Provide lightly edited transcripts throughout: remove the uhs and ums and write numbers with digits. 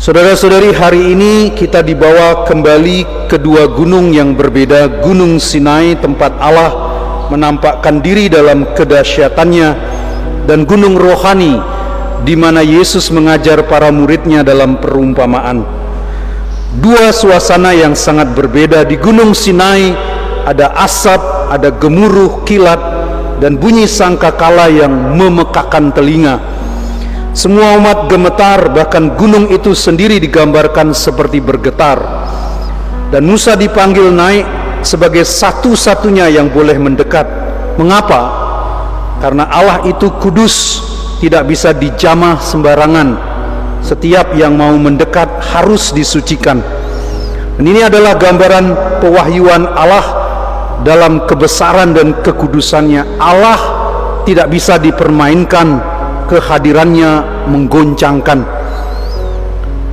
Saudara-saudari, hari ini kita dibawa kembali ke dua gunung yang berbeda. Gunung Sinai, tempat Allah menampakkan diri dalam kedahsyatannya, dan gunung rohani, di mana Yesus mengajar para muridnya dalam perumpamaan. Dua suasana yang sangat berbeda. Di Gunung Sinai ada asap, ada gemuruh kilat, dan bunyi sangkakala yang memekakan telinga. Semua umat gemetar, bahkan gunung itu sendiri digambarkan seperti bergetar. Dan Musa dipanggil naik sebagai satu-satunya yang boleh mendekat. Mengapa? Karena Allah itu kudus, tidak bisa dijamah sembarangan. Setiap yang mau mendekat harus disucikan. Dan ini adalah gambaran pewahyuan Allah dalam kebesaran dan kekudusannya. Allah tidak bisa dipermainkan, kehadirannya menggoncangkan.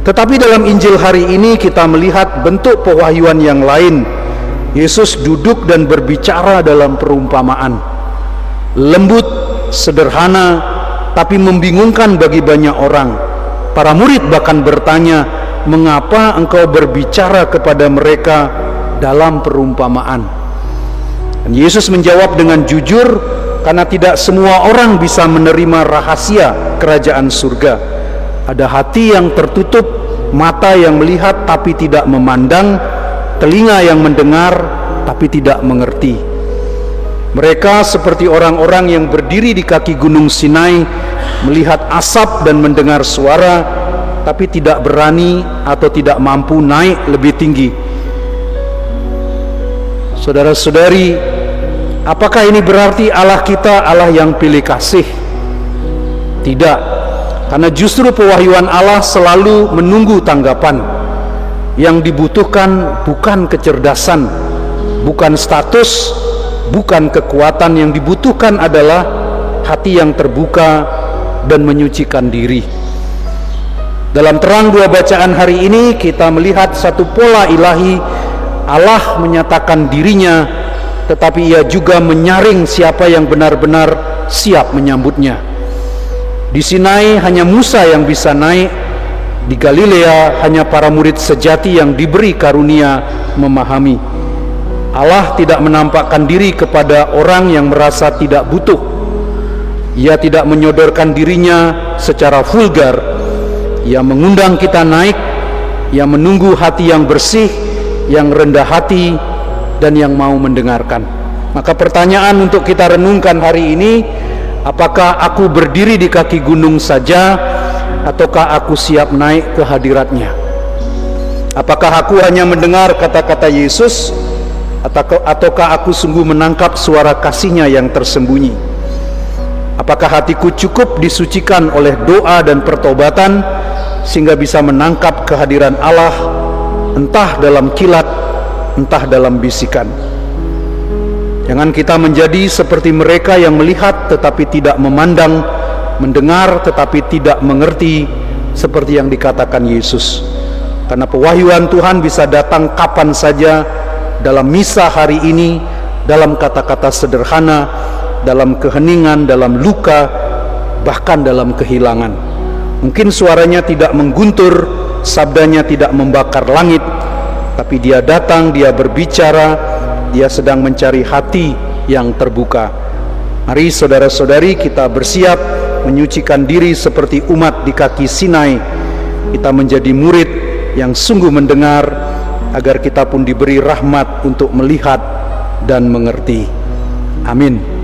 Tetapi dalam Injil hari ini kita melihat bentuk pewahyuan yang lain. Yesus duduk dan berbicara dalam perumpamaan. Lembut, sederhana, tapi membingungkan bagi banyak orang. Para murid bahkan bertanya, "Mengapa engkau berbicara kepada mereka dalam perumpamaan?" Dan Yesus menjawab dengan jujur, karena tidak semua orang bisa menerima rahasia kerajaan surga. Ada hati yang tertutup, mata yang melihat tapi tidak memandang, telinga yang mendengar tapi tidak mengerti. Mereka seperti orang-orang yang berdiri di kaki Gunung Sinai, melihat asap dan mendengar suara, tapi tidak berani atau tidak mampu naik lebih tinggi. Saudara-saudari, apakah ini berarti Allah kita Allah yang pilih kasih? Tidak, karena justru pewahyuan Allah selalu menunggu tanggapan. Yang dibutuhkan bukan kecerdasan, bukan status, bukan kekuatan. Yang dibutuhkan adalah hati yang terbuka dan menyucikan diri. Dalam terang dua bacaan hari ini kita melihat satu pola ilahi. Allah menyatakan dirinya, tetapi ia juga menyaring siapa yang benar-benar siap menyambutnya. Di Sinai hanya Musa yang bisa naik. Di Galilea hanya para murid sejati yang diberi karunia memahami. Allah tidak menampakkan diri kepada orang yang merasa tidak butuh. Ia tidak menyodorkan dirinya secara vulgar. Ia mengundang kita naik. Ia menunggu hati yang bersih, yang rendah hati, dan yang mau mendengarkan. Maka pertanyaan untuk kita renungkan hari ini, apakah aku berdiri di kaki gunung saja, ataukah aku siap naik ke hadiratnya? Apakah aku hanya mendengar kata-kata Yesus, ataukah aku sungguh menangkap suara kasihnya yang tersembunyi? Apakah hatiku cukup disucikan oleh doa dan pertobatan sehingga bisa menangkap kehadiran Allah, entah dalam kilat, entah dalam bisikan? Jangan kita menjadi seperti mereka yang melihat tetapi tidak memandang, mendengar tetapi tidak mengerti, seperti yang dikatakan Yesus. Karena pewahyuan Tuhan bisa datang kapan saja, dalam misa hari ini, dalam kata-kata sederhana, dalam keheningan, dalam luka, bahkan dalam kehilangan. Mungkin suaranya tidak mengguntur, sabdanya tidak membakar langit, tapi dia datang, dia berbicara, dia sedang mencari hati yang terbuka. Mari saudara-saudari, kita bersiap menyucikan diri seperti umat di kaki Sinai. Kita menjadi murid yang sungguh mendengar, agar kita pun diberi rahmat untuk melihat dan mengerti. Amin.